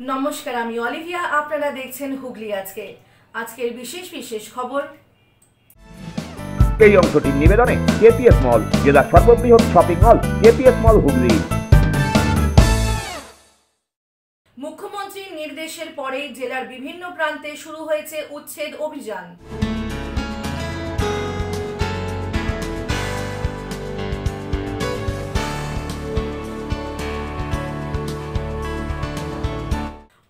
নমস্কার, আমি অলিভিয়া। আপনারা দেখছেন হুগলি আজকে। আজকের বিশেষ বিশেষ খবর। এই অংশটির নিবেদনে কেপিএস মল, জেলার সর্ববৃহৎ শপিং মল কেপিএস মল হুগলি। মুখ্যমন্ত্রীর নির্দেশের পরেই জেলার বিভিন্ন প্রান্তে শুরু হয়েছে উচ্ছেদ অভিযান।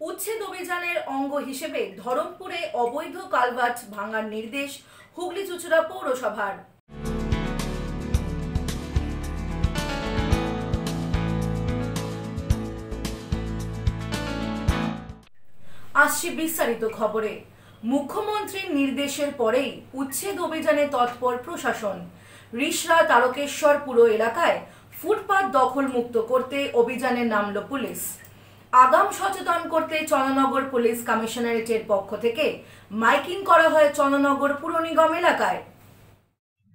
উচ্ছেদ অভিযানের অঙ্গ হিসেবে ধরমপুরে অবৈধ কালভার্ট ভাঙার নির্দেশ হুগলি চুঁচুড়া পৌরসভার। আসছে বিস্তারিত খবরে। মুখ্যমন্ত্রীর নির্দেশের পরেই উচ্ছেদ অভিযানে তৎপর প্রশাসন। রিষড়া তারকেশ্বর পুরো এলাকায় ফুটপাত দখল মুক্ত করতে অভিযানে নামল পুলিশ। আগাম সচেতন করতে চন্দ্রনগর পুলিশ কমিশনারেটের পক্ষ থেকে মাইকিং করা হয় চন্দ্রনগর পুর নিগম এলাকায়।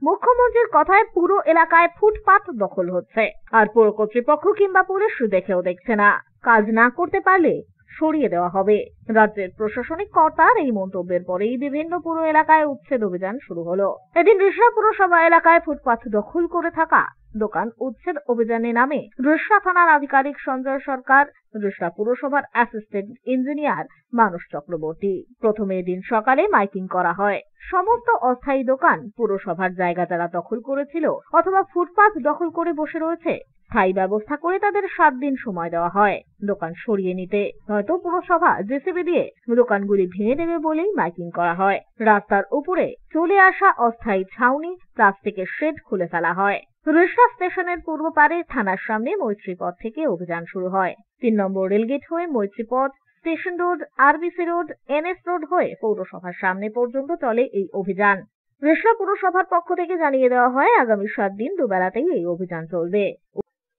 মুখ্যমন্ত্রীর কথায় পুরো এলাকায় ফুটপাত দখল হচ্ছে, আর পৌর কর্তৃপক্ষ কিংবা পুলিশ দেখেও দেখছে না। কাজ না করতে পারলে সরিয়ে দেওয়া হবে। রাজ্যের প্রশাসনিক কর্তার এই মন্তব্যের পরেই বিভিন্ন পুর এলাকায় উচ্ছেদ অভিযান শুরু হলো। এদিন রিষড়া পুরসভা এলাকায় ফুটপাত দখল করে থাকা দোকান উচ্ছেদ অভিযানে নামে রিষড়া থানার আধিকারিক সঞ্জয় সরকার, রিষড়া পুরসভার অ্যাসিস্ট্যান্ট ইঞ্জিনিয়ার মানস চক্রবর্তী। প্রথমে এদিন সকালে মাইকিং করা হয়। সমস্ত অস্থায়ী দোকান পুরসভার জায়গা যারা দখল করেছিল অথবা ফুটপাত দখল করে বসে রয়েছে, স্থায়ী ব্যবস্থা করে তাদের 7 দিন সময় দেওয়া হয় দোকান সরিয়ে নিতে, নয়তো পুরসভা জেসিবি দিয়ে দোকানগুলি ভেঙে দেবে বলেই মাইকিং করা হয়। রাস্তার উপরে চলে আসা অস্থায়ী ছাউনি, প্লাস্টিকের শেড খুলে ফেলা হয়। রিষড়া স্টেশনের পূর্ব পারে থানার সামনে মৈত্রীপথ থেকে অভিযান শুরু হয়। 3 নম্বর রেলগেট হয়ে Maitripath, station road, RBC road, NS road হয়ে পৌরসভার সামনে পর্যন্ত চলে এই অভিযান। রিষড়া পুরসভার পক্ষ থেকে জানিয়ে দেওয়া হয় আগামী 7 দিন দুবেলাতেই এই অভিযান চলবে।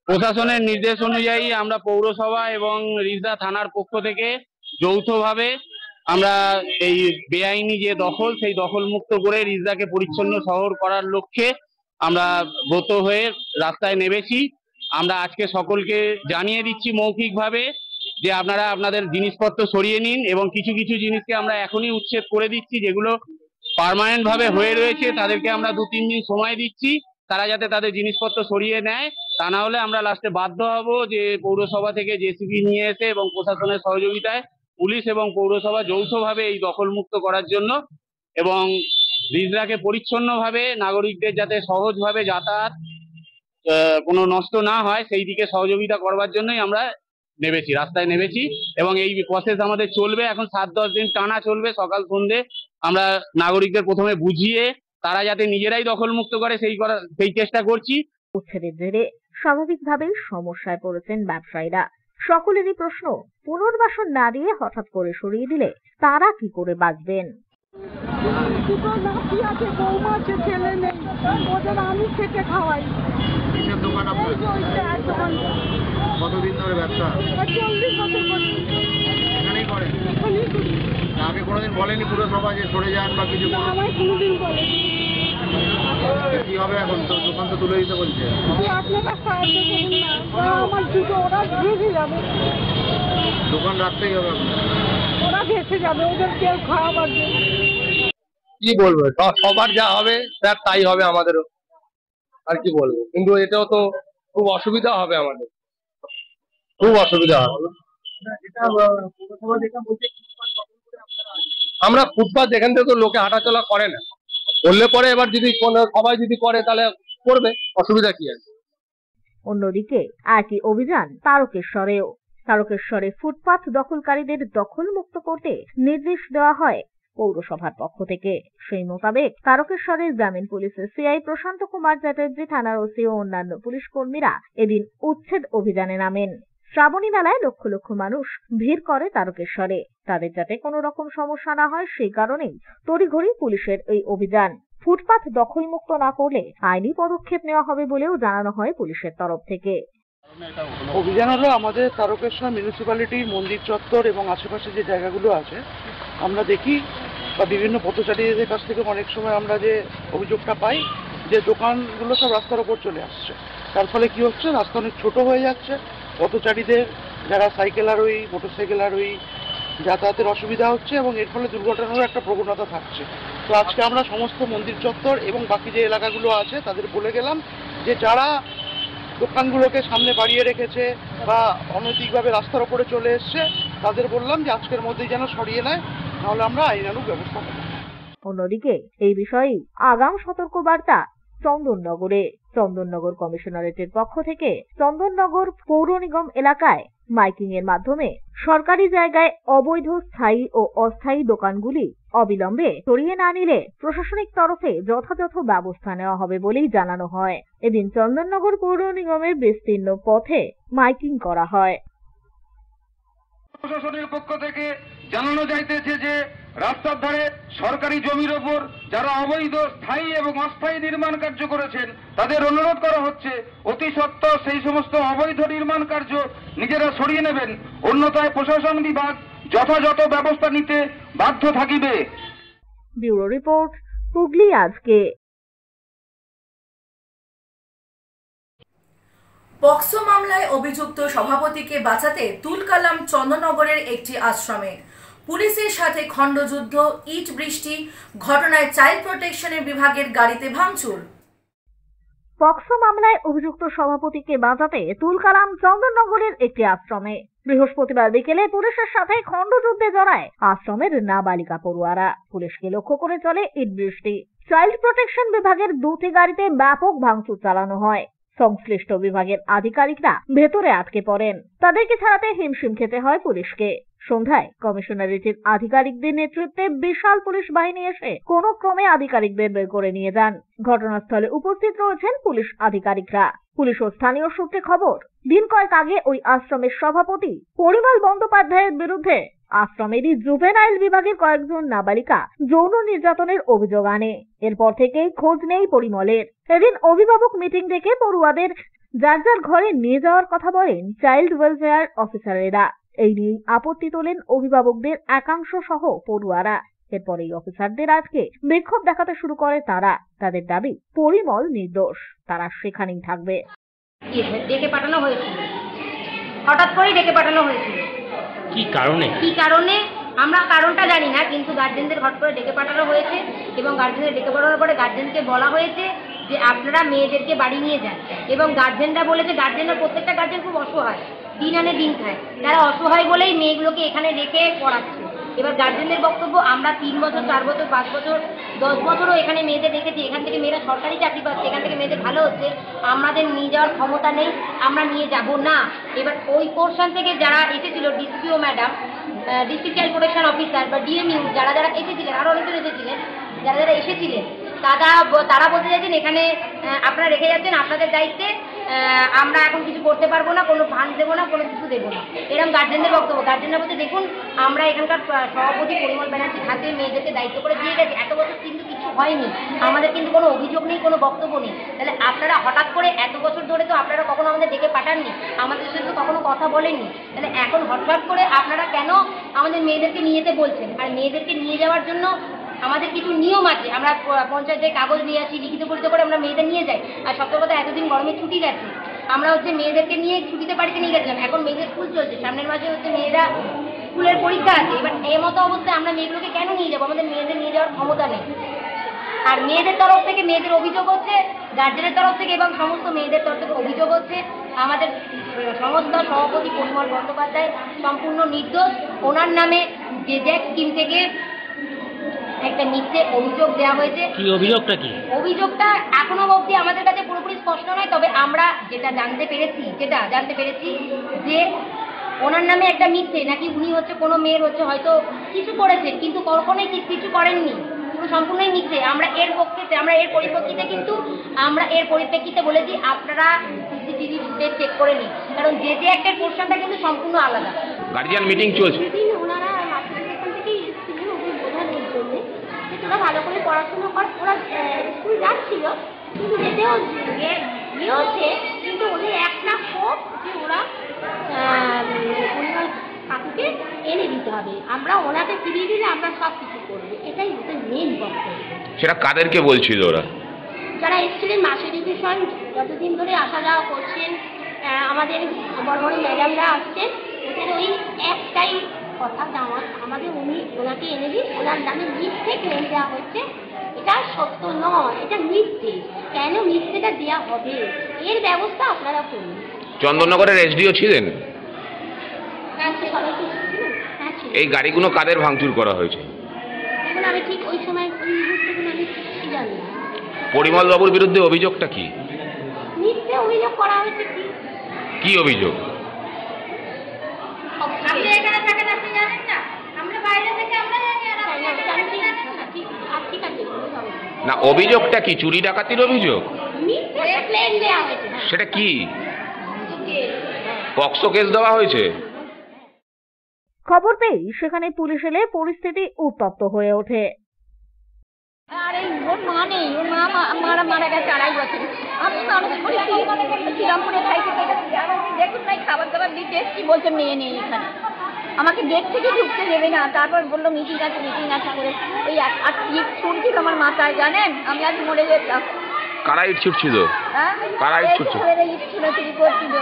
প্রশাসনের নির্দেশ অনুযায়ী আমরা পৌরসভা এবং রিষড়া থানার পক্ষ থেকে যৌথভাবে আমরা এই বেআইনি যে দখল, সেই দখল মুক্ত করে রিষড়াকে পরিচ্ছন্ন শহর করার লক্ষ্যে আমরা ব্রত হয়ে রাস্তায় নেমেছি। আমরা আজকে সকলকে জানিয়ে দিচ্ছি মৌখিকভাবে যে আপনারা আপনাদের জিনিসপত্র সরিয়ে নিন, এবং কিছু কিছু জিনিসকে আমরা এখনই উচ্ছেদ করে দিচ্ছি। যেগুলো পার্মানেন্ট ভাবে হয়ে রয়েছে তাদেরকে আমরা 2-3 দিন সময় দিচ্ছি, তারা যাতে তাদের জিনিসপত্র সরিয়ে নেয়। তা না হলে আমরা লাস্টে বাধ্য হব যে পৌরসভা থেকে জেসিবি নিয়ে এসে এবং প্রশাসনের সহযোগিতায় পুলিশ এবং পৌরসভা যৌথভাবে এই দখল মুক্ত করার জন্য এবং রিষড়াকে পরিচ্ছন্নভাবে নাগরিকদের যাতে সহজভাবে যাতায়াত কোনো নষ্ট না হয় সেই দিকে সহযোগিতা করবার জন্যই আমরা নেমেছি, রাস্তায় নেমেছি। এবং এই প্রসেস আমাদের চলবে এখন 7-10 দিন টানা চলবে। সকাল সন্ধ্যে আমরা নাগরিকদের প্রথমে বুঝিয়ে তারা যাতে নিজেরাই দখল মুক্ত করে সেই চেষ্টা করছি। উচ্ছেদের জেরে স্বাভাবিকভাবেই সমস্যায় পড়েছেন ব্যবসায়ীরা। সকলেরই প্রশ্ন, পুনর্বাসন না দিয়ে হঠাৎ করে সরিয়ে দিলে তারা কি করে বাঁচবেন? দুটো নাতি আছে, বৌমা আছে, ছেলে নেই, ওদের আমি খেটে খাওয়াই। কিসের দোকান আপনার? কতদিন ধরে ব্যবসা? 40 বছর করি। এখানেই করেন? এখানেই করি। আগে কোনোদিন বলেনি পুরসভা যে সরে যান বা কিছু? আমায় কোনোদিন বলেনি। কি হবে এখন? তো দোকান তো তুলে দিতে বলছে। আপনারা সাহায্য করুন না, আমার দুটো ওরা ভেসে যাবে। দোকান রাখতেই হবে আপনার? ওরা ভেসে যাবে, ওদের কেউ খাওয়াবার জন্য। কি বলবো, সবার যা হবে স্যার তাই হবে আমাদেরও, আর কি বলবো। কিন্তু এটাও তো খুব অসুবিধা হবে, আমাদের খুব অসুবিধা হবে। আমরা ফুটপাত এখান থেকে তো লোকে হাঁটাচলা করে না, বললে পরে এবার যদি সবাই যদি করে তাহলে করবে, অসুবিধা কি আছে। অন্যদিকে একই অভিযান তারকেশ্বরেও। তারকেশ্বরে ফুটপাত দখলকারীদের দখল মুক্ত করতে নির্দেশ দেওয়া হয় পৌরসভার পক্ষ থেকে। সেই মোতাবেক তারকেশ্বরের গ্রামীণ পুলিশের সিআই প্রশান্ত কুমার চ্যাটার্জি, থানার ওসি ও অন্যান্য পুলিশ কর্মীরা এদিন উচ্ছেদ অভিযানে নামেন। শ্রাবণী মেলায় লক্ষ লক্ষ মানুষ ভিড় করে তারকেশ্বরে। তাদের যাতে কোনো রকম সমস্যা না হয় সেই কারণেই তড়িঘড়ি পুলিশের এই অভিযান। ফুটপাত দখল মুক্ত না করলে আইনি পদক্ষেপ নেওয়া হবে বলেও জানানো হয় পুলিশের তরফ থেকে। অভিযান হলো আমাদের তারকেশ্বর মিউনিসিপ্যালিটি মন্দির চত্বর এবং আশেপাশে যে জায়গাগুলো আছে আমরা দেখি বা বিভিন্ন পথচারীদের কাছ থেকে অনেক সময় আমরা যে অভিযোগটা পাই যে দোকানগুলো সব রাস্তার ওপর চলে আসছে, তার ফলে কি হচ্ছে, রাস্তা অনেক ছোট হয়ে যাচ্ছে, পথচারীদের যারা সাইকেল আরোহী, মোটরসাইকেল আরোহী যাতায়াতের অসুবিধা হচ্ছে এবং এর ফলে দুর্ঘটনারও একটা প্রবণতা থাকছে। তো আজকে আমরা সমস্ত মন্দির চত্বর এবং বাকি যে এলাকাগুলো আছে তাদের বলে গেলাম যে যারা দোকানগুলোকে সামনে বাড়িয়ে রেখেছে বা অনৈতিকভাবে রাস্তার ওপরে চলে এসছে তাদের বললাম যে আজকের মধ্যেই যেন সরিয়ে নেয়, নাহলে আমরা আইনানুগ ব্যবস্থা নেব। অন্যদিকে এই বিষয়ে আগাম সতর্কবার্তা চন্দননগর কমিশনারেটের পক্ষ থেকে চন্দননগর পৌর নিগম এলাকায় মাইকিং এর মাধ্যমে সরকারি জায়গায় অবৈধ স্থায়ী ও অস্থায়ী দোকানগুলি অবিলম্বে সরিয়ে না নিলে প্রশাসনিক তরফে যথাযথ ব্যবস্থা নেওয়া হবে বলেই জানানো হয়। এদিন চন্দননগর পৌর নিগমের বিস্তীর্ণ পথে মাইকিং করা হয়। প্রশাসনের পক্ষ থেকে জানানো যাইতেছে যে রাস্তার ধারে সরকারি জমির ওপর যারা অবৈধ স্থায়ী এবং অস্থায়ী নির্মাণ কার্য করেছেন তাদের অনুরোধ করা হচ্ছে অতি সত্বর সেই সমস্ত অবৈধ নির্মাণ কার্য নিজেরা সরিয়ে নেবেন, অন্যথায় প্রশাসন বিভাগ যথাযথ ব্যবস্থা নিতে বাধ্য থাকিবে। ব্যুরো রিপোর্ট, হুগলি আজকে। পক্সো মামলায় অভিযুক্ত সভাপতিকে বাঁচাতে তুলকালাম চন্দননগরের একটি আশ্রমে পুলিশের সাথে খণ্ডযুদ্ধ, ইট বৃষ্টি, ঘটনায় চাইল্ড প্রোটেকশনের বিভাগের গাড়িতে ভাঙচুর। পক্সো মামলায় অভিযুক্ত সভাপতিকে বাঁচাতে তুলকালাম চন্দননগরের একটি আশ্রমে বৃহস্পতিবার বিকেলে পুলিশের সাথে খণ্ডযুদ্ধে জড়ায় আশ্রমের নাবালিকা পড়ুয়ারা। পুলিশকে লক্ষ্য করে চলে ইট বৃষ্টি। চাইল্ড প্রোটেকশন বিভাগের দুটি গাড়িতে ব্যাপক ভাঙচুর চালানো হয়। সংশ্লিষ্ট বিভাগের আধিকারিকরা ভেতরে আটকে পড়েন। তাদেরকে ছাড়াতে হিমশিম খেতে হয় পুলিশকে। সন্ধ্যায় কমিশনারেটের আধিকারিকদের নেতৃত্বে বিশাল পুলিশ বাহিনী এসে কোনো ক্রমে আধিকারিকদের বের করে নিয়ে যান। ঘটনাস্থলে উপস্থিত রয়েছেন পুলিশ আধিকারিকরা। পুলিশ ও স্থানীয় সূত্রে খবর, দিন কয়েক আগে ওই আশ্রমের সভাপতি পরিমল বন্দ্যোপাধ্যায়ের বিরুদ্ধে আশ্রমেরই জুভেনাইল বিভাগের কয়েকজন নাবালিকা যৌন নির্যাতনের অভিযোগ আনে। এরপর থেকেই খোঁজ নেই পরিমলের। এদিন অভিভাবক মিটিং ডেকে পড়ুয়াদের যার যার ঘরে নিয়ে যাওয়ার কথা বলেন চাইল্ড ওয়েলফেয়ার অফিসারেরা। এই নিয়ে আপত্তি তোলেন অভিভাবকদের একাংশ সহ পড়ুয়ারা। এরপর এই অফিসারদের আজকে বিক্ষোভ দেখাতে শুরু করে তারা। তাদের দাবি পরিমল নির্দোষ, তারা সেখানেই থাকবে। ডেকে পাঠানো হয়েছিল, হঠাৎ করে ডেকে পাঠানো হয়েছিল। কি কারণে আমরা কারণটা জানি না, কিন্তু গার্জেনদের হঠাৎ করে ডেকে পাঠানো হয়েছে এবং গার্জেনদের ডেকে পাঠানোর পরে গার্জেনকে বলা হয়েছে যে আপনারা মেয়েদেরকে বাড়ি নিয়ে যান। এবং গার্জেনরা বলেছে, গার্জেনরা প্রত্যেকটা গার্জেন খুব অসহায়, দিন আনে দিন খায়, তারা অসহায় বলেই মেয়েগুলোকে এখানে রেখে পড়াচ্ছে। এবার গার্জেনদের বক্তব্য, আমরা 3 বছর 4 বছর 5 বছর 10 বছরও এখানে মেয়েদের রেখেছি, এখান থেকে মেয়েরা সরকারি চাকরি পাচ্ছে, এখান থেকে মেয়েদের ভালো হচ্ছে, আমাদের নিয়ে যাওয়ার ক্ষমতা নেই, আমরা নিয়ে যাব না। এবার ওই পোর্শন থেকে যারা এসেছিল, DCPO madam, district child protection officer বা ডিএমইউ, যারা এসেছিলেন, আরও অনেকজন এসেছিলেন, যারা এসেছিলেন তারা বলতে চাইছেন এখানে আপনারা রেখে যাচ্ছেন আপনাদের দায়িত্বে, আমরা এখন কিছু করতে পারবো না, কোনো ফান্ড দেবো না, কোনো কিছু দেবো না, এরকম গার্জেনদের বক্তব্য। গার্জেনরা বলতে, দেখুন আমরা এখানকার সভাপতি পরিমল ব্যানার্জির হাতে মেয়েদেরকে দায়িত্ব করে দিয়ে গেছি, এত বছর কিন্তু কিছু হয়নি, আমাদের কিন্তু কোনো অভিযোগ নেই, কোনো বক্তব্য নেই। তাহলে আপনারা হঠাৎ করে এত বছর ধরে তো আপনারা কখনো আমাদের ডেকে পাঠাননি, আমাদের সাথে তো কখনো কথা বলেননি, তাহলে এখন হঠাৎ করে আপনারা কেন আমাদের মেয়েদেরকে নিয়ে যেতে বলছেন? আর মেয়েদেরকে নিয়ে যাওয়ার জন্য আমাদের কিছু নিয়ম আছে, আমরা পঞ্চায়েতে কাগজ নিয়ে আসি, লিখিত পরিচয় করে আমরা মেয়েদের নিয়ে যাই। আর সত্যি কথা, এতদিন গরমে ছুটি গেছে, আমরা মেয়েদেরকে নিয়ে ছুটিতে বাড়িতে নিয়ে গেছিলাম, এখন মেয়েদের স্কুল চলছে, সামনের মাসে মেয়েরা স্কুলের পরীক্ষা আছে। এবার এই মতো অবস্থায় আমরা মেয়েগুলোকে কেন নিয়ে যাবো? আমাদের মেয়েদের নিয়ে যাওয়ার ক্ষমতা নেই। আর মেয়েদের তরফ থেকে মেয়েদের অভিযোগ হচ্ছে, গার্জেনের তরফ থেকে এবং সমস্ত মেয়েদের তরফ থেকে অভিযোগ হচ্ছে আমাদের সংস্থা সভাপতি পরিমল বন্দ্যোপাধ্যায় সম্পূর্ণ নির্দোষ। ওনার নামে যে স্কিম থেকে একটা মিথ্যে অভিযোগ দেওয়া হয়েছে। কি অভিযোগটা? অভিযোগটা এখনো অবধি আমাদের কাছে পুরোপুরি স্পষ্ট নয়, তবে আমরা যেটা জানতে পেরেছি যে ওনার নামে একটা মিথ্যে, নাকি উনি কোনো মেয়ের হয়তো কিছু করেছেন, কিন্তু কখনোই কিছু করেননি, সম্পূর্ণই মিথ্যে। আমরা এর পরিপ্রেক্ষিতে বলেছি আপনারা সিসিটিভি ফুটেজ চেক করে নিন, কারণ যে অ্যাক্টের পোর্শনটা কিন্তু সম্পূর্ণ আলাদা। গার্জিয়ান মিটিং চলছে, ওনারা মাতৃশিক্ষণ থেকেই এসেছিলেন ওদের বোঝানোর জন্য যে তোরা ভালো করে পড়াশোনা কর। ওরা স্কুল যাচ্ছিল, কিন্তু যেতেও হচ্ছে, কিন্তু ওদের একটা ক্ষোভ যে ওরা পরিবার কাকুকে এনে দিতে হবে, আমরা ওনাকে ফিরিয়ে দিলে আমরা সব কিছু করবো, এটাই ওদের মেন বক্তব্য। সেটা কাদেরকে বলছিল ওরা? যারা এসেছিলেন মাসের বিষয় যতদিন ধরে আসা যাওয়া করছেন, আমাদের বড় বড় ম্যাডামরা আসছেন, ওদের ওই একটাই কথা যে আমাদের ওনাকে এনে দিন, ওনার নামে মিথ্যে ক্লেম দেওয়া হচ্ছে, এটা সত্য নয়, এটা মিথ্যে। কেন মিথ্যেটা দেওয়া হবে, এর ব্যবস্থা আপনারা করুন। চন্দননগরের এসডিও ছিলেন? এই গাড়িগুলো কাদের ভাঙচুর করা হয়েছে? এখন আমি ঠিক ওই সময় ওই মুহূর্তগুলো আমি ঠিক জানি না। পরিমল বাবুর বিরুদ্ধে অভিযোগটা কি? মিথ্যে অভিযোগ করা হয়েছে। কি অভিযোগ? আপনি এখানে থাকেন, আপনি জানেন না, আমরা বাইরে থেকে আমরা জানি। ঠিক আছে, না, অভিযোগটা কি? চুরি ডাকাতির অভিযোগ? মিথ্যে ক্লেম দেওয়া হয়েছে। সেটা কি? পক্সো কেস দেওয়া হয়েছে? খবর পেয়ে সেখানে পুলিশ এলে পরিস্থিতি উত্তপ্ত হয়ে ওঠে। আরে ওর মা নেই, ওর মা মারা গেছে 2.5 বছর। আমি মানুষ করে শ্রীরামপুরে খাইতে দেখুন নাই, খাবার দাবার দিতে এসছি, বলছে মেয়ে নেই এখানে। আমাকে গেট থেকে ঢুকতে দেবে না, তারপর বললো মিটিং আছে করে ওই আর ইট ছুটছিল আমার মাথায়, জানেন আমি আজ মরে যেতাম। কারা ইট ছুটছিল? কারা ইট ছুটছিল? ইট ছুটাছুটি করছিল,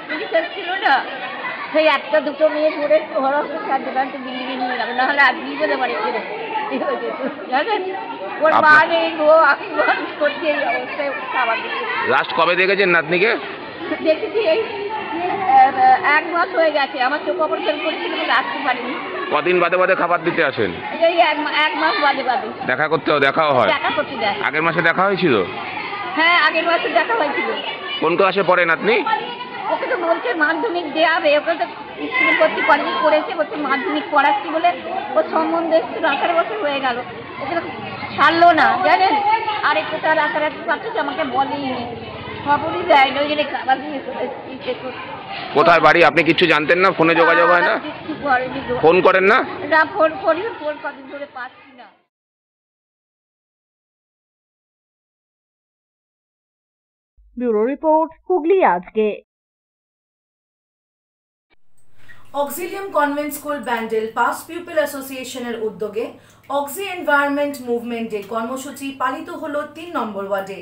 পুলিশ ছিল না, সেই একটা দুটো মেয়ে ধরে দোকানটা বিল্ডিংয়ে নিয়ে গেল, নাহলে আজকেই বলে বাড়ি ফিরে জানেন। ওর মা নেই, ও আমি করছি এই অবস্থায় খাবার দিচ্ছে। লাস্ট কবে দেখেছেন নাতনিকে? দেখেছি এই 1 মাস হয়ে গেছে, আমার চোখ অপারেশন করেছিল, আসতে পারিনি। কদিন বাদে বাদে খাবার দিতে আসেন? এই 1 মাস বাদে বাদে। দেখা দেখাও হয়? দেখা করতে যায়। আগের মাসে দেখা হয়েছিল? হ্যাঁ, আগের মাসে দেখা হয়েছিল। কোন ক্লাসে পড়ে নাতনি? ওকে তো বলছে মাধ্যমিক দেওয়াবে, ওকে তো স্কুল ভর্তি কলেজে পড়েছে, বলছে মাধ্যমিক পড়াচ্ছি বলে ওর সম্বন্ধ এসেছিল, 18 বছর হয়ে গেল, ওকে তো ছাড়লো না জানেন। আর একটু তার রাতারাতি পাচ্ছে, আমাকে বলেই নি, খবরই দেয় না, ওই জন্য খাবার দিয়ে কোথায় বাড়ি আপনি কিছু জানতেন না? ফোনে যোগাযোগ হয় না? ফোন করেন না? না, ফোন করি, ফোন কদিন ধরে পাচ্ছি না। ব্যুরো রিপোর্ট, হুগলি আজকে। Auxilium convent school Bandel pass people অ্যাসোসিয়েশনের উদ্যোগে অক্সি এনভায়রনমেন্ট মুভমেন্ট ডে কর্মসূচি পালিত হলো 3 নম্বর ওয়ার্ডে।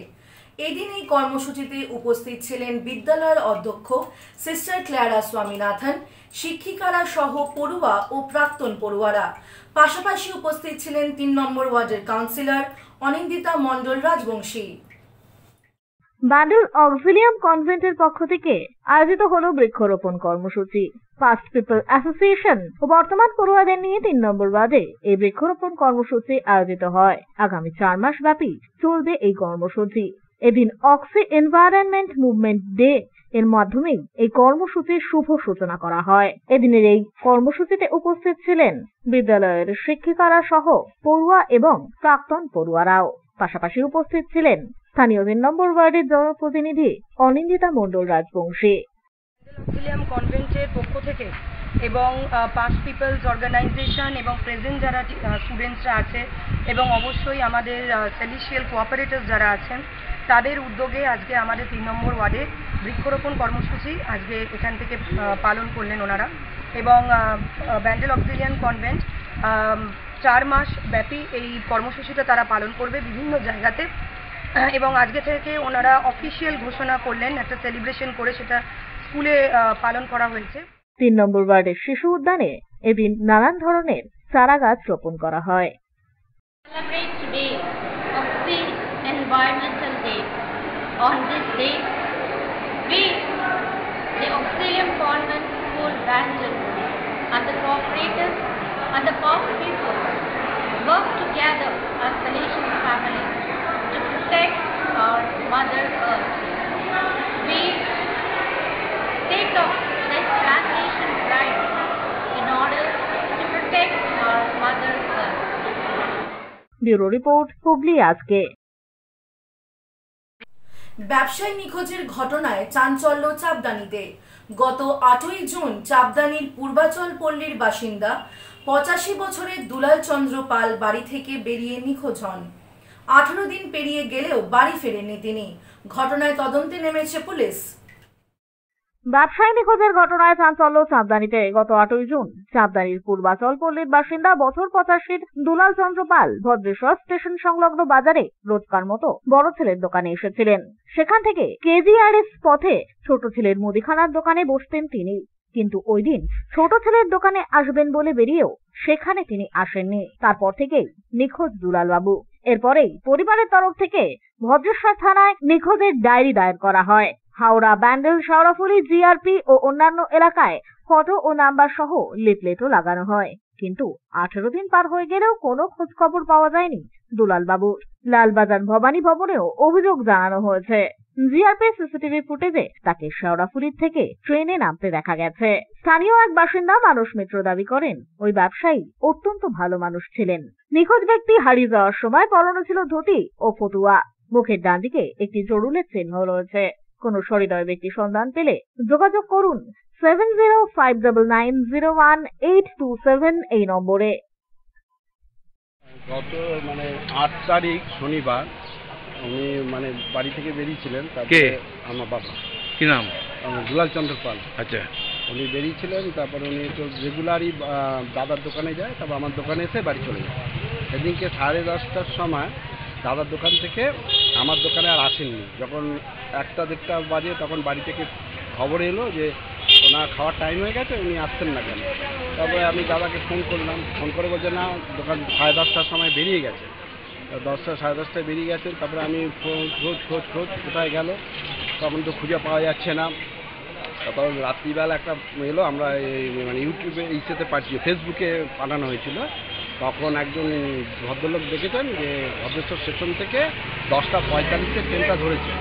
এদিন এই কর্মসূচিতে উপস্থিত ছিলেন বিদ্যালয়ের অধ্যক্ষ সিস্টার ক্ল্যারা স্বামীনাথন, শিক্ষিকারা সহ পড়ুয়া ও প্রাক্তন পড়ুয়ারা। পাশাপাশি উপস্থিত ছিলেন 3 নম্বর ওয়ার্ডের কাউন্সিলর অনিন্দিতা মণ্ডল রাজবংশী। ব্যান্ডেল অক্সিলিয়াম কনভেন্টের পক্ষ থেকে আয়োজিত হলো বৃক্ষরোপণ কর্মসূচি। পাস্ট পিপল অ্যাসোসিয়েশন ও বর্তমান পড়ুয়াদের নিয়ে 3 নম্বর ওয়ার্ডে এই বৃক্ষরোপণ কর্মসূচি আয়োজিত হয়। আগামী 4 মাস ব্যাপী চলবে এই কর্মসূচি। এদিন অক্সি এনভায়রনমেন্ট মুভমেন্ট ডে এর মাধ্যমে এই কর্মসূচির শুভ সূচনা করা হয়। এদিনের এই কর্মসূচিতে উপস্থিত ছিলেন বিদ্যালয়ের শিক্ষিকারা সহ পড়ুয়া এবং প্রাক্তন পড়ুয়ারাও। পাশাপাশি উপস্থিত ছিলেন স্থানীয় 3 নম্বর ওয়ার্ডের জনপ্রতিনিধি অনিন্দিতা মণ্ডল রাজবংশী। অক্সিলিয়াম কনভেন্টের পক্ষ থেকে এবং পাস্ট পিপলস অর্গানাইজেশন এবং প্রেজেন্ট যারা স্টুডেন্টসরা আছে এবং অবশ্যই আমাদের সেলিশিয়াল কোঅপারেটরস যারা আছেন, তাদের উদ্যোগে আজকে আমাদের 3 নম্বর ওয়ার্ডে বৃক্ষরোপণ কর্মসূচি আজকে এখান থেকে পালন করলেন ওনারা। এবং ব্যান্ডেল অক্সিলিয়াম কনভেন্ট 4 মাস ব্যাপী এই কর্মসূচিটা তারা পালন করবে বিভিন্ন জায়গাতে। এবং আজকে থেকে ওনারা অফিসিয়াল ঘোষণা করলেন, একটা সেলিব্রেশন করে সেটা স্কুলে পালন করা হয়েছে। 3 নম্বর ওয়ার্ডের শিশু উদ্যানে এদিন নানান ধরনের চারা গাছ রোপণ করা হয়। Celebrate today Oxy Environmental Day. On this day, we, the Auxilium Convent School Bandel, and the cooperators and the past people work together as Salesian family to protect our Mother Earth. We take up this plantation drive in order to protect our Mother Earth. Bureau report, Hooghly আজকে। ব্যবসায়ী নিখোঁজের ঘটনায় চাঞ্চল্য চাপদানিতে। গত 8ই June চাপদানির Purbachal পল্লীর বাসিন্দা 85 বছরের দুলাল চন্দ্র পাল বাড়ি থেকে বেরিয়ে নিখোঁজ হন। 18 দিন পেরিয়ে গেলেও বাড়ি ফেরেননি তিনি। ঘটনায় তদন্তে নেমেছে পুলিশ। ব্যবসায়ী নিখোঁজের ঘটনায় চাঞ্চল্য চাপদানিতে। গত 8ই জুন চাপদানির পূর্বাচল পল্লীর বাসিন্দা বছর 85 দুলাল চন্দ্র পাল ভদ্রেশ্বর স্টেশন সংলগ্ন বাজারে রোজকার মতো বড় ছেলের দোকানে এসেছিলেন। সেখান থেকে কেজিআরএস পথে ছোট ছেলের মুদিখানার দোকানে বসতেন তিনি। কিন্তু ওই দিন ছোট ছেলের দোকানে আসবেন বলে বেরিয়েও সেখানে তিনি আসেননি। তারপর থেকেই নিখোঁজ দুলালবাবু। এরপরেই পরিবারের তরফ থেকে ভদ্রেশ্বর থানায় নিখোঁজের ডায়েরি দায়ের করা হয়। হাওড়া, ব্যান্ডেল, শেওড়াফুলি, জিআরপি ও অন্যান্য এলাকায় ফটো ও নাম্বার সহ লিফলেটও লাগানো হয়, কিন্তু 18 দিন পার হয়ে গেলেও কোনো খোঁজ খবর পাওয়া যায়নি দুলালবাবুর। লালবাজার ভবানী ভবনেও অভিযোগ জানানো হয়েছে। জিআরপি সিসিটিভি ফুটেজে তাকে শেওড়াফুলির থেকে ট্রেনে নামতে দেখা গেছে। স্থানীয় এক বাসিন্দা মানস মিত্র দাবি করেন, ওই ব্যবসায়ী অত্যন্ত ভালো মানুষ ছিলেন। নিখোঁজ ব্যক্তি হারিয়ে যাওয়ার সময় পরনে ছিল ধুতি ও ফতুয়া। মুখের ডান দিকে একটি জরুলের চিহ্ন রয়েছে। কোন সহৃদয় ব্যক্তি সন্ধান পেলে যোগাযোগ করুন 7059901827 এই নম্বরে। গত 8 তারিখ শনিবার উনি বাড়ি থেকে বেরিয়েছিলেন। তারপরে আমার বাবা, কি নাম? দুলাল চন্দ্র পাল। আচ্ছা, উনি বেরিয়েছিলেন, তারপরে উনি তো রেগুলারই দাদার দোকানে যায়, তারপর আমার দোকানে এসে বাড়ি চলে যায়। সেদিনকে 10:30টার সময় দাদার দোকান থেকে আমার দোকানে আর আসেননি। যখন 1টা-1.5টা বাজে তখন বাড়ি থেকে খবর এলো যে ওনার খাওয়ার টাইম হয়ে গেছে, উনি আসছেন না কেন। তারপরে আমি দাদাকে ফোন করলাম, ফোন করে বলছে না, দোকান 10:30টার সময় বেরিয়ে গেছে। 10টা 10:30টায় বেরিয়ে গেছে। তারপরে আমি খোঁজ কোথায় গেল, তখন তো খুঁজে পাওয়া যাচ্ছে না। তারপর রাত্রিবেলা একটা এলো, আমরা ইউটিউবে ইসেতে পাঠিয়ে ফেসবুকে পাঠানো হয়েছিল। তখন একজন ভদ্রলোক দেখেছেন যে ভদ্রেশ্বর স্টেশন থেকে 10:45-এ ট্রেনটা ধরেছে।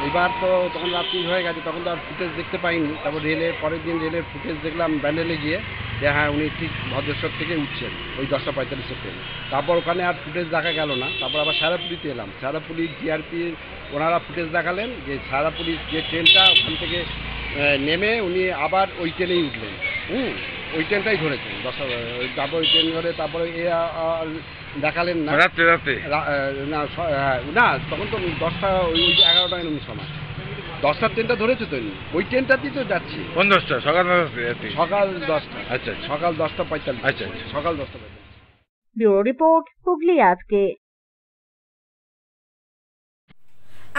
এবার তো তখন রাত্রি হয়ে গেছে, তখন তো আর ফুটেজ দেখতে পাইনি। তারপর পরের দিন রেলের ফুটেজ দেখলাম ব্যান্ডেলে গিয়ে, যে হ্যাঁ উনি ঠিক ভদ্রেশ্বর থেকে উঠছেন ওই 10:45-এর ট্রেন। তারপর ওখানে আর ফুটেজ দেখা গেল না। তারপর আবার শেওড়াফুলিতে এলাম। শেওড়াফুলি জিআরপি ওনারা ফুটেজ দেখালেন যে শেওড়াফুলির যে ট্রেনটা ওখান থেকে নেমে উনি আবার ওই ট্রেনেই উঠলেন। ওই ট্রেনটাই ধরেছেন। তারপর ওই ট্রেন ধরে তারপরে দেখালেন না রাত্রে না, তখন তো 10টা ওই 11টা এরকম সময় 10টার ট্রেনটা ধরেছে তো, ওই ট্রেনটাতেই তো যাচ্ছি। কোন 10টা? সকাল 10টা। আচ্ছা, সকাল 10:45। আচ্ছা, সকাল 10:45। ব্যুরো রিপোর্ট, হুগলি আজকে।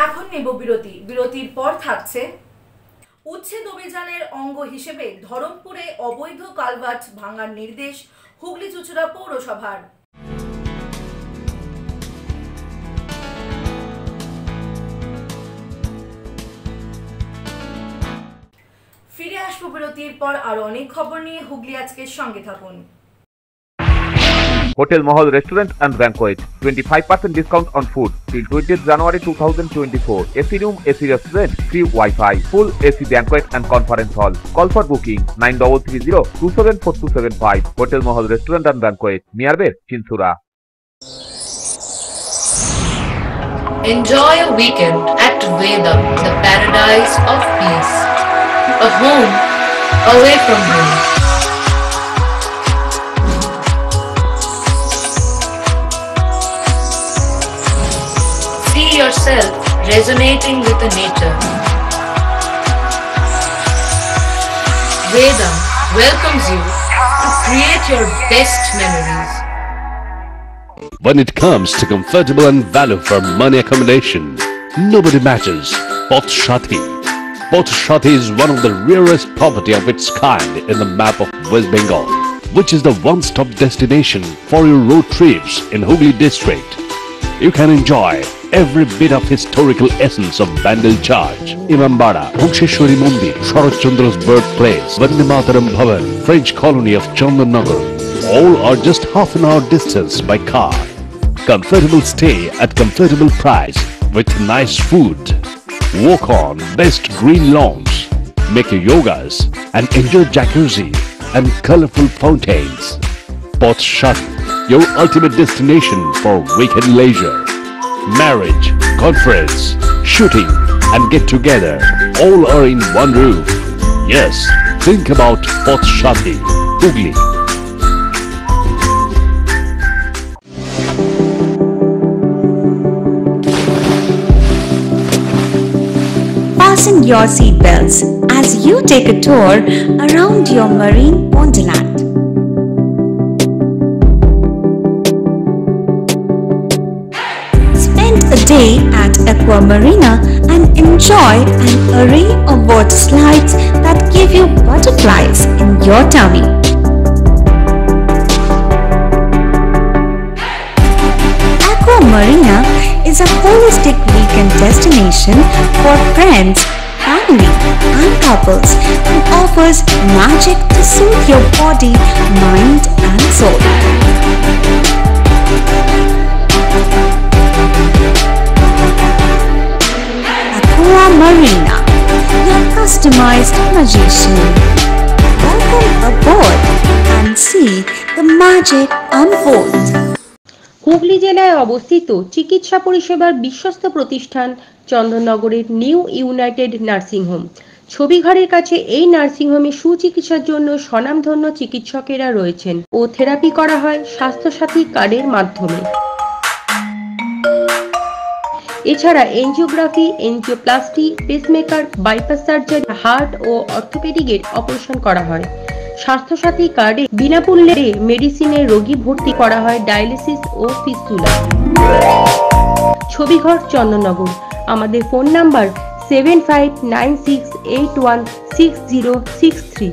এখন নেব বিরতি। বিরতির পর থাকছে উচ্ছেদ অভিযানের অঙ্গ হিসেবে ধরমপুরে অবৈধ কালভার্ট ভাঙার নির্দেশ হুগলি চুঁচুড়া পৌরসভার। ফিরে আসবো বিরতির পর আরো অনেক খবর নিয়ে। হুগলি আজকের সঙ্গে থাকুন। Hotel Mahal Restaurant and Banquet, 25% discount on food till 20th January 2024. AC room, AC restaurant, free Wi-Fi, full AC banquet and conference hall. Call for booking 9330-274275. Hotel Mahal Restaurant and Banquet, Miyarbir, Chinsura. Enjoy a weekend at Vedam, the paradise of peace. A home away from home. See yourself resonating with the nature. Vedam welcomes you to create your best memories. When it comes to comfortable and value for money accommodation, nobody matches Pothshati. Pothshati is one of the rarest property of its kind in the map of West Bengal, which is the one-stop destination for your road trips in Hooghly district. You can enjoy every bit of historical essence of Bandel Church, Imambara, Bhuksheshwari Mandir, Sharat Chandra's birthplace, Vande Mataram Bhavan, French colony of Chandannagar. All are just half an hour distance by car. Comfortable stay at comfortable price with nice food. Walk on best green lawns, make your yogas and enjoy jacuzzi and colorful fountains. Pothshati, your ultimate destination for weekend leisure. Marriage, conference, shooting and get together all are in one roof. Yes, think about Pothshati, Hooghly. Fasten your seatbelts as you take a tour around your marine wonderland. Spend a day at a Aqua Marina and enjoy an array of water slides that give you butterflies in your tummy. Aqua Marina is a holistic weekend destination for friends, family and couples and offers magic to soothe your body, mind and soul. Aqua Marina, your customized magician. Welcome aboard and see the magic unfold. Hooghly জেলায় অবস্থিত চিকিৎসা পরিষেবার বিশ্বস্ত প্রতিষ্ঠান চন্দননগরের new United nursing home. ছবিঘরের কাছে এই nursing হোমে সুচিকিৎসার জন্য স্বনামধন্য চিকিৎসকেরা রয়েছেন ও থেরাপি করা হয় স্বাস্থ্যসাথী কার্ডের মাধ্যমে। এছাড়া angiography, angioplasty, pacemaker, bypass surgery, heart ও অর্থোপেডিকের অপারেশন করা হয়। স্বাস্থ্যসাথী কার্ডে বিনামূল্যে মেডিসিনের রোগী ভর্তি করা হয় ডায়ালিসিস ও ফিস্টুলা। ছবিঘর চন্দননগর। আমাদের ফোন নাম্বার 7596816063।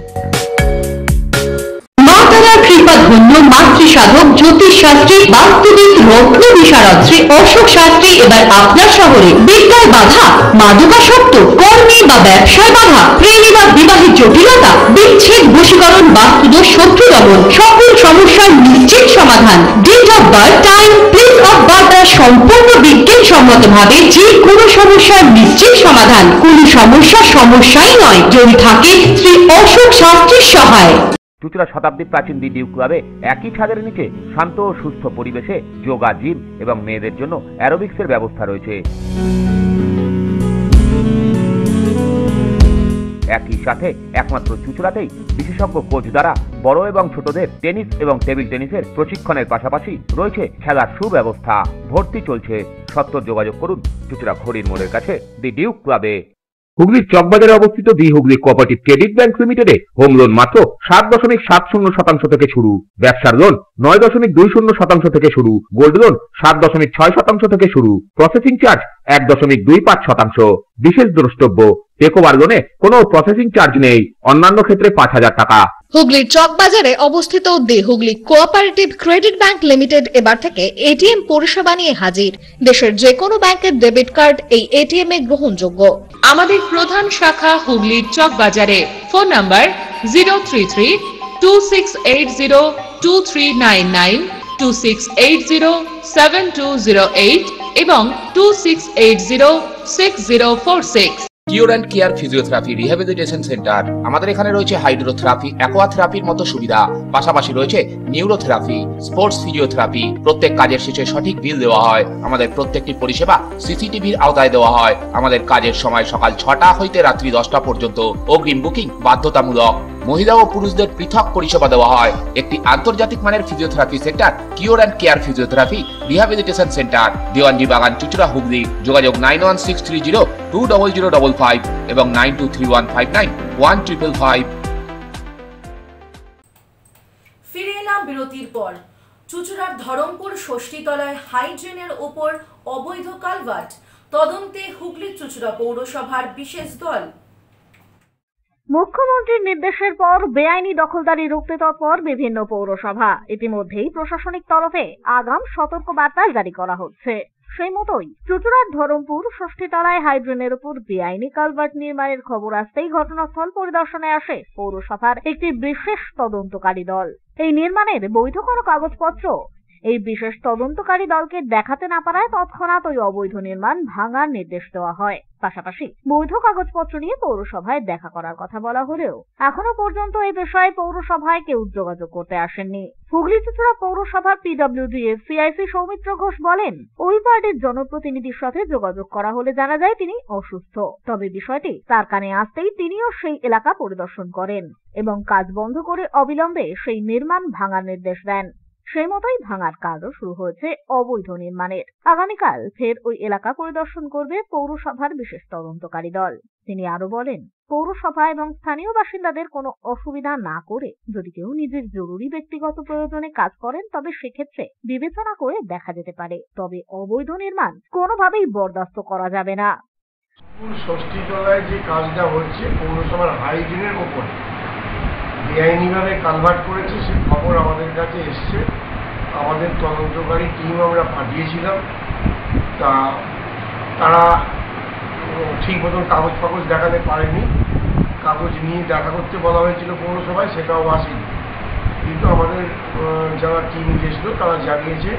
কৃপাধন্য মাতৃসাধক জ্যোতিষ শাস্ত্রী, বাস্তুবিদ, রত্ন বিশারদ শ্রী অশোক শাস্ত্রী এবার আপনার শহরে। বিদ্যায় বাধা, মাদকাসক্ত, কর্মে বা ব্যবসায় বাধা, প্রেমে বা বিবাহের জটিলতা, বিচ্ছেদ, বশীকরণ, বাস্তুদোষ, শত্রু দমন, সকল সমস্যার নিশ্চিত সমাধান। Date of birth, time, place of birth দ্বারা সম্পূর্ণ বিজ্ঞানসম্মত ভাবে যে কোনো সমস্যার নিশ্চিত সমাধান। কোন সমস্যাই নয় যদি থাকে শ্রী অশোক শাস্ত্রীর সহায়। চুঁচুড়া শতাব্দী প্রাচীন দি ডিউ ক্লাবে একই ছাদের নিচে শান্ত ও সুস্থ পরিবেশে যোগা, জিম এবং মেয়েদের জন্য অ্যারোবিক্সের ব্যবস্থা রয়েছে। একই সাথে একমাত্র চুঁচুড়াতেই বিশেষজ্ঞ কোচ দ্বারা বড় এবং ছোটদের টেনিস এবং টেবিল টেনিসের প্রশিক্ষণের পাশাপাশি রয়েছে খেলার সুব্যবস্থা। ভর্তি চলছে। সত্ত্বর যোগাযোগ করুন চুঁচুড়া ঘড়ির মোড়ের কাছে দি ডিউ ক্লাবে। হুগলির চকবাজারে অবস্থিত the Hooghly cooperative credit bank লিমিটেডে হোম লোন মাত্র 7.70% থেকে শুরু, ব্যবসার লোন 9.20% থেকে শুরু, গোল্ড লোন 7.6% থেকে শুরু, প্রসেসিং চার্জ 1.25%। বিশেষ দ্রষ্টব্য, টেকওভার লোনে কোনো প্রসেসিং চার্জ নেই, অন্যান্য ক্ষেত্রে 5,000 টাকা। হুগলির চকবাজারে অবস্থিত the Hooghly cooperative credit bank limited এবার থেকে এটিএম পরিষেবা নিয়ে হাজির। দেশের যে কোনো ব্যাংকের ডেবিট কার্ড এই এটিএম এ গ্রহণযোগ্য। আমাদের প্রধান শাখা হুগলির চকবাজারে। ফোন নাম্বার 033-2680-2399, 2680-7208 এবং 2680-6046। Cure and care physiotherapy rehabilitation centre. আমাদের এখানে রয়েছে হাইড্রোথেরাপি, অ্যাকোয়াথেরাপির মতো সুবিধা, পাশাপাশি রয়েছে নিউরোথেরাপি, স্পোর্টস ফিজিওথেরাপি। প্রত্যেক কাজের শেষে সঠিক বিল দেওয়া হয়। আমাদের প্রত্যেকটি পরিষেবা সিসিটিভির আওতায় দেওয়া হয়। আমাদের কাজের সময় সকাল 6টা হইতে রাত্রি 10টা পর্যন্ত। অগ্রিম বুকিং বাধ্যতামূলক। মহিলা ও পুরুষদের পৃথক পরিষেবা দেওয়া হয়। একটি আন্তর্জাতিক মানের physiotherapy centre cure and care physiotherapy rehabilitation centre, Dewanji বাগান, চুঁচুড়া, হুগলি। যোগাযোগ 9163020055 এবং 9231591555। ফিরে এলাম বিরতির পর। চুঁচুড়ার ধরমপুর ষষ্ঠীতলায় হাইড্রেনের ওপর অবৈধ কালভার্ট, তদন্তে হুগলি চুঁচুড়া পৌরসভার বিশেষ দল। মুখ্যমন্ত্রীর নির্দেশের পর বেআইনি দখলদারি রুখতে তৎপর বিভিন্ন পৌরসভা। ইতিমধ্যেই প্রশাসনিক তরফে আগাম সতর্কবার্তা জারি করা হচ্ছে। সেই মতোই চুঁচুড়ার ধরমপুর ষষ্ঠীতলায় হাইড্রেনের উপর বেআইনি কালভার্ট নির্মাণের খবর আসতেই ঘটনাস্থল পরিদর্শনে আসে পৌরসভার একটি বিশেষ তদন্তকারী দল। এই নির্মাণের বৈধ কোনো কাগজপত্র এই বিশেষ তদন্তকারী দলকে দেখাতে না পারায় তৎক্ষণাৎ ওই অবৈধ নির্মাণ ভাঙার নির্দেশ দেওয়া হয়। পাশাপাশি বৈধ কাগজপত্র নিয়ে পৌরসভায় দেখা করার কথা বলা হলেও এখনো পর্যন্ত এই বিষয়ে পৌরসভায় কেউ যোগাযোগ করতে আসেননি। হুগলি চুঁচুড়া পৌরসভার পিডব্লিউডি সিআইসি সৌমিত্র ঘোষ বলেন, ওই ওয়ার্ডের জনপ্রতিনিধির সাথে যোগাযোগ করা হলে জানা যায় তিনি অসুস্থ। তবে বিষয়টি তার কানে আসতেই তিনিও সেই এলাকা পরিদর্শন করেন এবং কাজ বন্ধ করে অবিলম্বে সেই নির্মাণ ভাঙার নির্দেশ দেন। সেই মতোই ভাঙার কাজও শুরু হয়েছে অবৈধ নির্মাণের। আগামীকাল ফের ওই এলাকা পরিদর্শন করবে পৌরসভার বিশেষ তদন্তকারী দল। তিনি আরো বলেন, পৌরসভা এবং স্থানীয় বাসিন্দাদের কোনো অসুবিধা না করে যদি কেউ নিজের জরুরি ব্যক্তিগত প্রয়োজনে কাজ করেন তবে সেক্ষেত্রে বিবেচনা করে দেখা যেতে পারে, তবে অবৈধ নির্মাণ কোনোভাবেই বরদাস্ত করা যাবে না। ষষ্ঠীতলায় যে কাজটা হচ্ছে পৌরসভার হাইজিনের ওপরে বেআইনিভাবে কালভার্ট করেছে, সে খবর আমাদের কাছে এসছে। আমাদের তদন্তকারী টিম আমরা পাঠিয়েছিলাম, তা তারা ঠিক মতন কাগজ ফাগজ দেখাতে পারেনি। কাগজ নিয়ে দেখা করতে বলা হয়েছিল পৌরসভায়, সেটাও আসেনি। কিন্তু আমাদের যারা টিম গেছিল তারা জানিয়েছে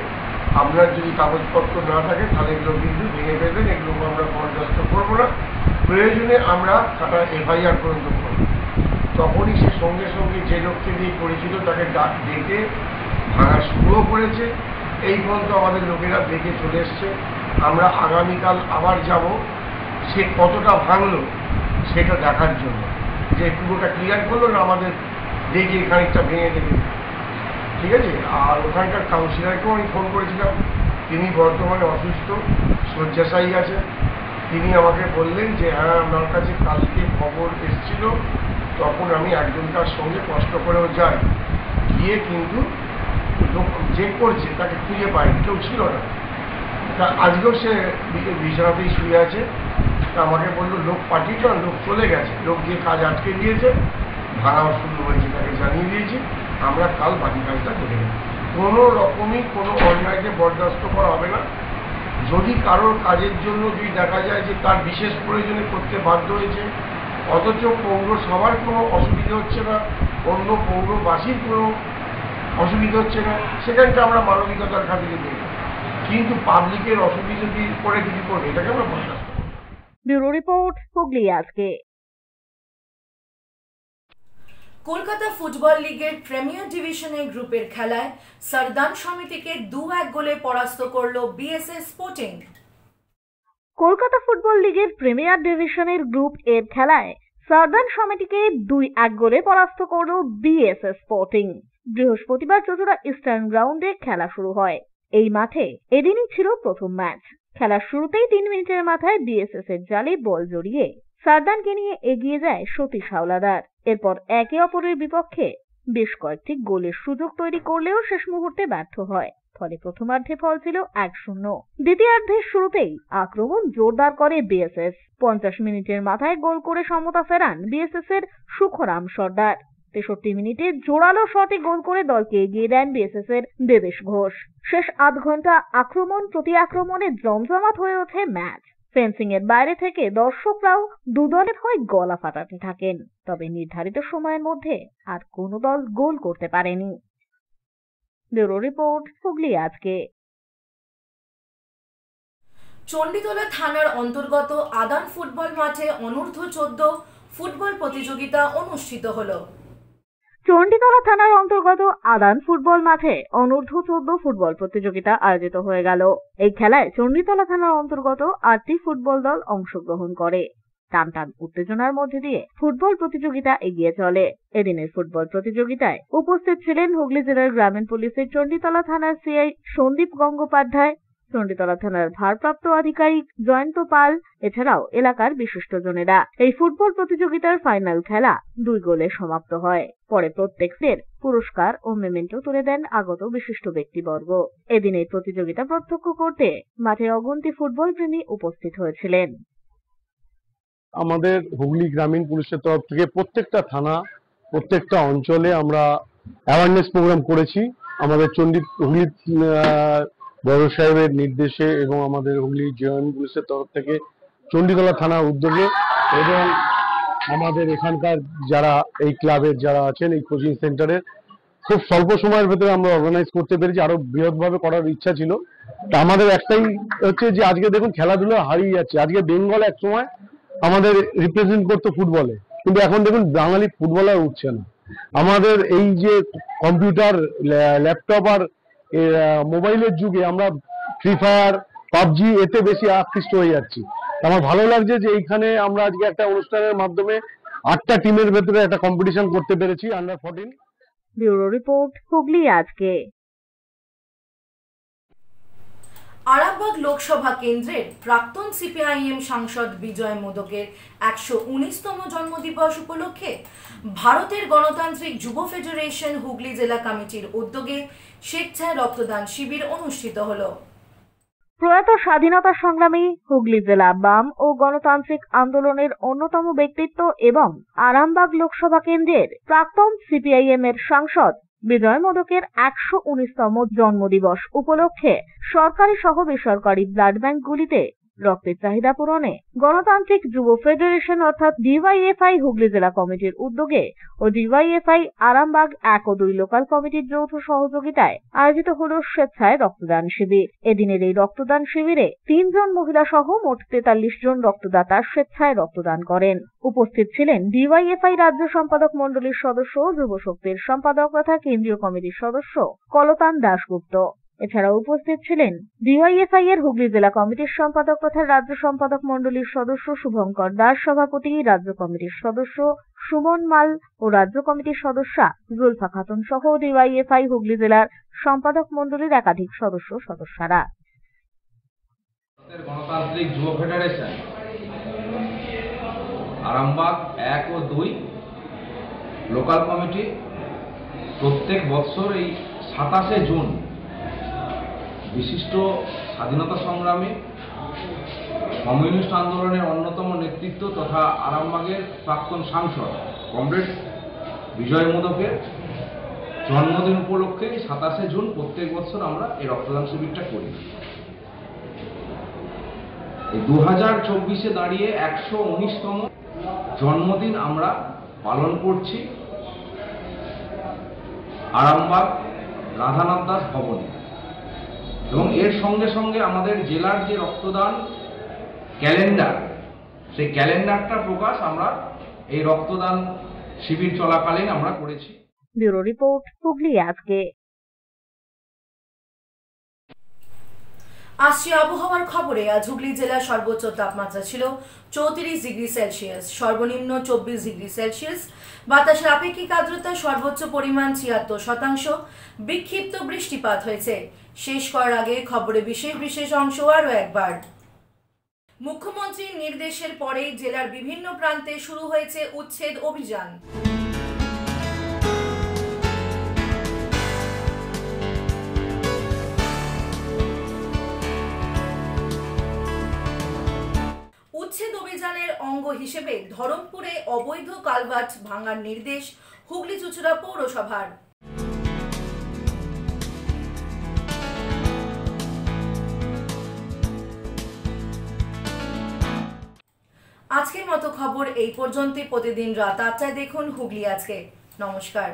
আপনার যদি কাগজপত্র না থাকে তাহলে এগুলো কিন্তু ভেঙে ফেলবেন, এগুলো আমরা বরদাস্ত করবো না, প্রয়োজনে আমরা তারা এফআইআর পর্যন্ত করব। তখনই সে সঙ্গে সঙ্গে যে লোককে দিয়ে করেছিল তাকে ডেকে ভাঙা শুরুও করেছে। এই পর্যন্ত আমাদের লোকেরা দেখে চলে এসছে। আমরা আগামীকাল আবার যাব সে কতটা ভাঙলো সেটা দেখার জন্য, যে পুরোটা ক্লিয়ার করলো না আমাদের দেখে খানিকটা ভেঙে দেবে, ঠিক আছে। আর ওখানকার কাউন্সিলরকেও আমি ফোন করেছিলাম, তিনি বর্তমানে অসুস্থ, শয্যাশায়ী আছে। তিনি আমাকে বললেন যে হ্যাঁ আমার কাছে কালকে খবর এসেছিল, তখন আমি একজনকার সঙ্গে কষ্ট করেও যাই, গিয়ে কিন্তু লোক যে করছে তাকে খুঁজে পায়নি, কেউ ছিল না। তা আজকেও সে বিছানাতেই শুয়ে আছে। তা আমাকে বললো লোক পাঠিয়েছে, লোক চলে গেছে, লোক গিয়ে কাজ আটকে দিয়েছে, ভাড়াও শুরু হয়েছে, তাকে জানিয়ে দিয়েছি। আমরা কাল বাকি কাজটা করে নেব। কোনো রকমই কোনো অন্যায়কে বরদাস্ত করা হবে না। যদি কারোর কাজের জন্য যদি দেখা যায় যে তার বিশেষ প্রয়োজনে করতে বাধ্য হয়েছে, অথচ পৌরসভার কোনো অসুবিধা হচ্ছে না, অন্য পৌরবাসীর কোনো অসুবিধা হচ্ছে না, সেখানটা আমরা মানবিকতার খাতিরে দিই। কিন্তু পাবলিকের অসুবিধা করে কিছু করবে, এটাকে আমরা বরদাস্ত করব। ব্যুরো রিপোর্ট, হুগলি আজকে। কলকাতা ফুটবল লিগের প্রিমিয়ার ডিভিশনের গ্রুপের খেলায় সরদান সমিতিকে 2-1 গোলে পরাস্ত করল বিএসএস স্পোর্টিং। কলকাতা ফুটবল লিগের প্রিমিয়ার ডিভিশনের গ্রুপ এর খেলায় সরদান সমিতিকে 2-1 গোলে পরাস্ত করল বিএসএস স্পোর্টিং। বৃহস্পতিবার চুঁচুড়া ইস্টার্ন গ্রাউন্ডে খেলা শুরু হয়। এই মাঠে এদিনই ছিল প্রথম ম্যাচ। খেলার শুরুতেই 3 মিনিটের মাথায় বিএসএস এর জালে বল জড়িয়ে সরদানকে নিয়ে এগিয়ে যায় সতীশ হাওলাদার। এরপর একে অপরের বিপক্ষে বেশ কয়েকটি গোলের সুযোগ তৈরি করলেও শেষ মুহূর্তে ব্যর্থ হয়। ফলে প্রথমার্ধে ফল ছিল 1-0। দ্বিতীয়ার্ধের শুরুতেই আক্রমণ জোরদার করে বিএসএস। 50 মিনিটের মাথায় গোল করে সমতা ফেরান বিএসএস এর সুখরাম সর্দার। 63 মিনিটে জোরালো শটে গোল করে দলকে এগিয়ে দেন বিএসএস এর দেবেশ ঘোষ। শেষ আধ ঘন্টা আক্রমণ প্রতি আক্রমণে জমজমাট হয়ে ওঠে ম্যাচ। ফেন্সিং এর বাইরে থেকে দর্শকরাও দুদলের হয়ে গলা ফাটাতে থাকেন, তবে নির্ধারিত সময়ের মধ্যে আর কোনো দল গোল করতে পারেনি। ব্যুরো রিপোর্ট, হুগলি আজকে। চণ্ডীতলা থানার অন্তর্গত আদান ফুটবল মাঠে অনূর্ধ্ব 14 ফুটবল প্রতিযোগিতা অনুষ্ঠিত হলো। চণ্ডীতলা থানার অন্তর্গত আদান ফুটবল মাঠে অনূর্ধ্ব 14 ফুটবল প্রতিযোগিতা আয়োজিত হয়ে গেল। এই খেলায় চণ্ডীতলা থানার অন্তর্গত 8টি ফুটবল দল অংশগ্রহণ করে। টানটান উত্তেজনার মধ্যে দিয়ে ফুটবল প্রতিযোগিতা এগিয়ে চলে। এদিনের ফুটবল প্রতিযোগিতায় উপস্থিত ছিলেন হুগলি জেলার গ্রামীণ পুলিশের চণ্ডীতলা থানার সিআই সন্দীপ গঙ্গোপাধ্যায়, চণ্ডীতলা থানার ভারপ্রাপ্ত আধিকারিক জয়ন্ত পাল, এছাড়াও এলাকার বিশিষ্টজনেরা। এই ফুটবল প্রতিযোগিতার ফাইনাল খেলা 2 গোলে সমাপ্ত হয়। পরে প্রত্যেকের পুরস্কার ও মেমেন্টো তুলে দেন আগত বিশিষ্ট ব্যক্তিবর্গ। এদিন এই প্রতিযোগিতা প্রত্যক্ষ করতে মাঠে অগুন্তি ফুটবল প্রেমী উপস্থিত হয়েছিলেন। আমাদের হুগলি গ্রামীণ পুলিশের তরফ থেকে প্রত্যেকটা থানা, প্রত্যেকটা অঞ্চলে আমরা অ্যাওয়ারনেস প্রোগ্রাম করেছি। আমাদের হুগলি বড় সাহেবের নির্দেশে এবং আমাদের হুগলি জেএম পুলিশের তরফ থেকে চণ্ডীতলা থানার উদ্যোগে এবং আমাদের এখানকার যারা এই ক্লাবের যারা আছেন এই কোচিং সেন্টারের খুব স্বল্প সময়ের ভেতরে আমরা অর্গানাইজ করতে পেরেছি। আরো বৃহৎভাবে করার ইচ্ছা ছিল। তা আমাদের একটাই হচ্ছে যে আজকে দেখুন খেলাধুলা হারিয়ে যাচ্ছে। আজকে বেঙ্গল এক সময় আমাদের রিপ্রেজেন্ট করতো ফুটবলে, কিন্তু এখন দেখুন বাঙালি ফুটবলার উঠছে না। আমাদের এই যে কম্পিউটার, ল্যাপটপ আর মোবাইলের যুগে আমরা ফ্রি ফায়ার, পাবজি এতে বেশি আকৃষ্ট হয়ে যাচ্ছি। আমার ভালো লাগছে যে এইখানে আমরা আজকে একটা অনুষ্ঠানের মাধ্যমে 8টা টিমের ভেতরে একটা কম্পিটিশন করতে পেরেছি আন্ডার 14। ব্যুরো রিপোর্ট, হুগলি আজকে। আরামবাগ লোকসভা কেন্দ্রের প্রাক্তন সিপিআইএম সাংসদ বিজয় মোদকের 119তম জন্মদিবস উপলক্ষে ভারতের গণতান্ত্রিক যুব ফেডারেশন হুগলি জেলা কমিটির উদ্যোগে স্বেচ্ছায় রক্তদান শিবির অনুষ্ঠিত হলো। প্রয়াত স্বাধীনতা সংগ্রামী হুগলি জেলা বাম ও গণতান্ত্রিক আন্দোলনের অন্যতম ব্যক্তিত্ব এবং আরামবাগ লোকসভা কেন্দ্রের প্রাক্তন সিপিআইএম এর সাংসদ বিজয় মোদকের 119তম জন্মদিবস উপলক্ষে সরকারি সহ বেসরকারি ব্লাড ব্যাংকগুলিতে রক্তের চাহিদা পূরণে গণতান্ত্রিক যুব ফেডারেশন অর্থাৎ ডিওয়াইএফআই হুগলি জেলা কমিটির উদ্যোগে ও ডিওয়াইএফআই আরামবাগ 1 ও 2 লোকাল কমিটির যৌথ সহযোগিতায় আয়োজিত হল স্বেচ্ছায় রক্তদান শিবির। এদিনের এই রক্তদান শিবিরে 3 জন মহিলা সহ মোট 43 জন রক্তদাতা স্বেচ্ছায় রক্তদান করেন। উপস্থিত ছিলেন ডিওয়াইএফআই রাজ্য সম্পাদক মণ্ডলীর সদস্য, যুব শক্তির সম্পাদক তথা কেন্দ্রীয় কমিটির সদস্য কলতান দাশগুপ্ত। এছাড়াও উপস্থিত ছিলেন ডিওয়াইএফআই এর হুগলি জেলা কমিটির সম্পাদক তথা রাজ্য সম্পাদক মণ্ডলীর সদস্য শুভঙ্কর দাস, সভাপতি, রাজ্য কমিটির সদস্য সুমন মাল ও রাজ্য কমিটির সদস্যা জুলফা খাতুন সহ ডিওয়াইএফআই হুগলি জেলার সম্পাদক মণ্ডলীর একাধিক সদস্যরা। গণতান্ত্রিক যুব ফেডারেশন আরামবাগ 1 ও 2 লোকাল কমিটি প্রত্যেক বছর এই 27শে জুন বিশিষ্ট স্বাধীনতা সংগ্রামী কমিউনিস্ট আন্দোলনের অন্যতম নেতৃত্ব তথা আরামবাগের প্রাক্তন সাংসদ কমরেড বিজয় মোদকের জন্মদিন উপলক্ষে 27শে জুন প্রত্যেক বছর আমরা এই রক্তদান শিবিরটা করি। এই 2024-এ দাঁড়িয়ে 119তম জন্মদিন আমরা পালন করছি আরামবাগ রাধানাথ দাস ভবনে, এবং এর সঙ্গে সঙ্গে আমাদের জেলার যে রক্তদান ক্যালেন্ডার, সেই ক্যালেন্ডারটা প্রকাশ আমরা এই রক্তদান শিবির চলাকালীন আমরা করেছি। ব্যুরো রিপোর্ট, হুগলি আজকে। আসছে আবহাওয়ার খবরে। আজ হুগলি জেলার সর্বোচ্চ তাপমাত্রা ছিল 34 ডিগ্রি সেলসিয়াস, সর্বনিম্ন 24 ডিগ্রি সেলসিয়াস। বাতাসের আপেক্ষিক আর্দ্রতা সর্বোচ্চ পরিমাণ 76%। বিক্ষিপ্ত বৃষ্টিপাত হয়েছে। শেষ করার আগে খবরে বিশেষ অংশ আরও একবার। মুখ্যমন্ত্রীর নির্দেশের পরেই জেলার বিভিন্ন প্রান্তে শুরু হয়েছে উচ্ছেদ অভিযান। উচ্ছেদ অভিযানের অঙ্গ হিসেবে ধরমপুরে অবৈধ কালভার্ট ভাঙার নির্দেশ হুগলি চুঁচুড়া পৌরসভার। আজকের মতো খবর এই পর্যন্তই। প্রতিদিন রাত 8টায় দেখুন হুগলি আজকে। নমস্কার।